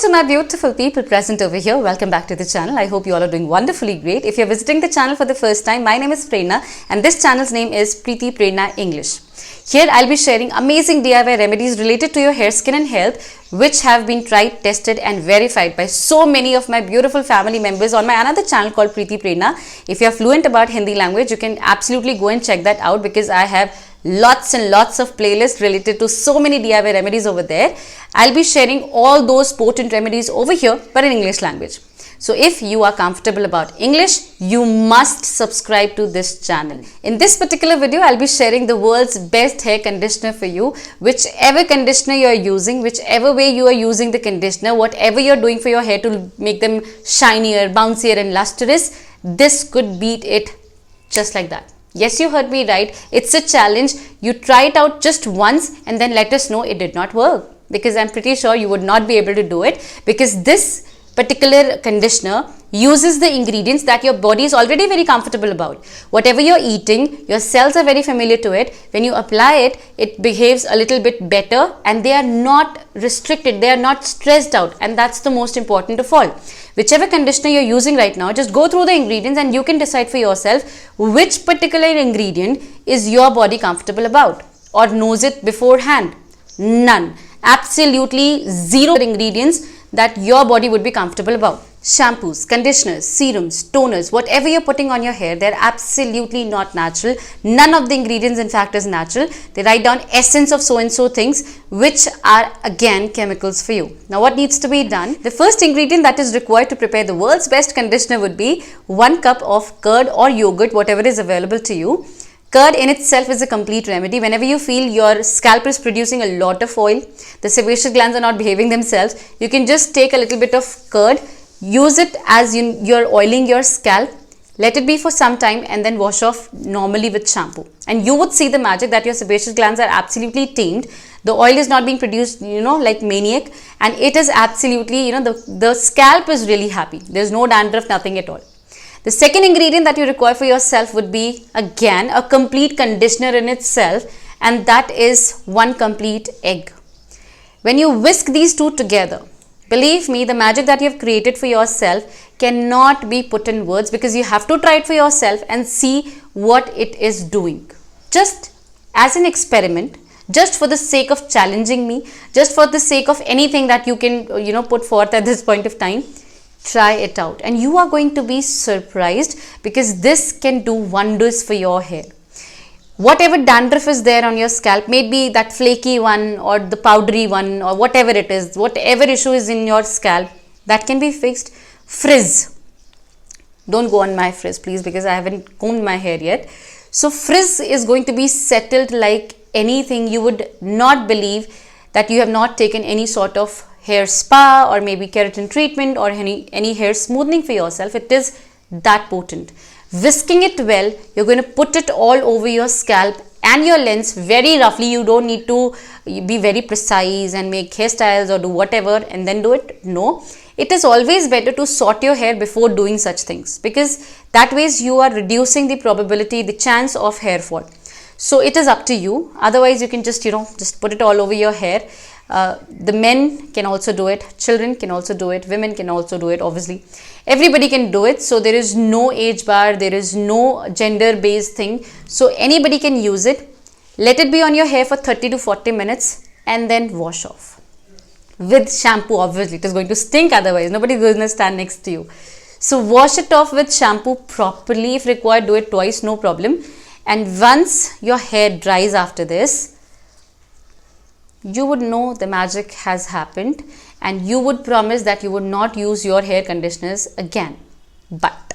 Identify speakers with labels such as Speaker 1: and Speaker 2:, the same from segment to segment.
Speaker 1: to my beautiful people present over here. Welcome back to the channel. I hope you all are doing wonderfully great. If you're visiting the channel for the first time, my name is Prerna and this channel's name is Preity Prerna English. Here I'll be sharing amazing DIY remedies related to your hair, skin and health which have been tried, tested and verified by so many of my beautiful family members on my another channel called Preity Prerna. If you're fluent about Hindi language, you can absolutely go and check that out because I have lots and lots of playlists related to so many DIY remedies over there. I'll be sharing all those potent remedies over here but in English language. So if you are comfortable about English, you must subscribe to this channel. In this particular video, I'll be sharing the world's best hair conditioner for you. Whichever conditioner you are using, whichever way you are using the conditioner, whatever you're doing for your hair to make them shinier, bouncier and lustrous, this could beat it just like that. Yes, you heard me right. It's a challenge. You try it out just once and then let us know it did not work. Because I'm pretty sure you would not be able to do it because this particular conditioner uses the ingredients that your body is already very comfortable about. Whatever you're eating, your cells are very familiar to it. When you apply it, it behaves a little bit better and they are not restricted, they are not stressed out, and that's the most important of all. Whichever conditioner you're using right now, just go through the ingredients and you can decide for yourself which particular ingredient is your body comfortable about or knows it beforehand. None. Absolutely zero ingredients that your body would be comfortable about. Shampoos, conditioners, serums, toners, whatever you're putting on your hair, they're absolutely not natural. None of the ingredients in fact is natural. They write down essence of so and so things which are again chemicals for you. Now what needs to be done? The first ingredient that is required to prepare the world's best conditioner would be 1 cup of curd or yogurt, whatever is available to you. Curd in itself is a complete remedy. Whenever you feel your scalp is producing a lot of oil, the sebaceous glands are not behaving themselves, you can just take a little bit of curd, use it as you're oiling your scalp, let it be for some time and then wash off normally with shampoo. And you would see the magic that your sebaceous glands are absolutely tamed. The oil is not being produced, like maniac, and it is absolutely, the scalp is really happy. There's no dandruff, nothing at all. The second ingredient that you require for yourself would be again a complete conditioner in itself, and that is 1 complete egg. When you whisk these two together, believe me, the magic that you have created for yourself cannot be put in words because you have to try it for yourself and see what it is doing. Just as an experiment, just for the sake of challenging me, just for the sake of anything that you can, put forth at this point of time, try it out and you are going to be surprised because this can do wonders for your hair. Whatever dandruff is there on your scalp, maybe that flaky one or the powdery one or whatever it is, whatever issue is in your scalp, that can be fixed. Frizz. Don't go on my frizz please because I haven't combed my hair yet. So frizz is going to be settled like anything. You would not believe that you have not taken any sort of hair spa or maybe keratin treatment or any hair smoothing for yourself. It is that potent. Whisking it well, you're going to put it all over your scalp and your lens very roughly. You don't need to be very precise and make hairstyles or do whatever and then do it. No, it is always better to sort your hair before doing such things because that ways you are reducing the probability, the chance of hair fall. So it is up to you. Otherwise you can just, just put it all over your hair. The men can also do it, children can also do it, women can also do it, obviously everybody can do it. So there is no age bar, there is no gender based thing, so anybody can use it. Let it be on your hair for 30 to 40 minutes and then wash off with shampoo. Obviously it is going to stink, otherwise nobody is going to stand next to you. So wash it off with shampoo properly. If required, do it twice, no problem. And once your hair dries after this, you would know the magic has happened and you would promise that you would not use your hair conditioners again. But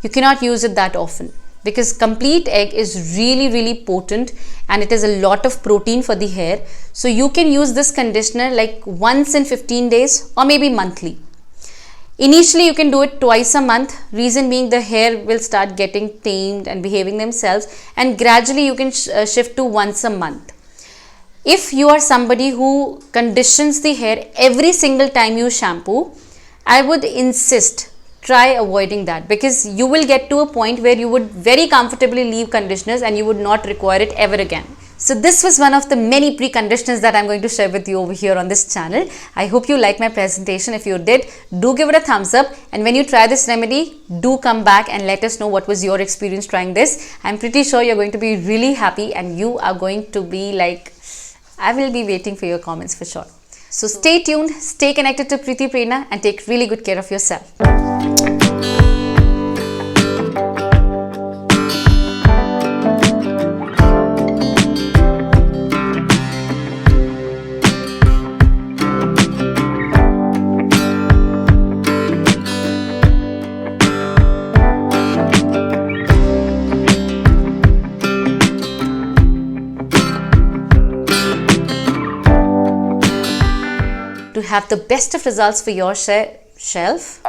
Speaker 1: you cannot use it that often because complete egg is really potent and it is a lot of protein for the hair. So you can use this conditioner like once in 15 days or maybe monthly. Initially you can do it twice a month, reason being the hair will start getting tamed and behaving themselves, and gradually you can shift to once a month. If you are somebody who conditions the hair every single time you shampoo, I would insist try avoiding that because you will get to a point where you would very comfortably leave conditioners and you would not require it ever again. So this was one of the many preconditions that I'm going to share with you over here on this channel. I hope you liked my presentation. If you did, do give it a thumbs up. And when you try this remedy, do come back and let us know what was your experience trying this. I'm pretty sure you're going to be really happy and you are going to be like, I will be waiting for your comments for sure. So stay tuned, stay connected to Preity Prerna and take really good care of yourself. To have the best of results for your shelf.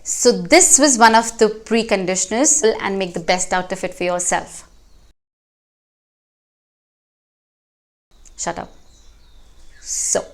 Speaker 1: So this was one of the preconditioners and make the best out of it for yourself. Shut up. So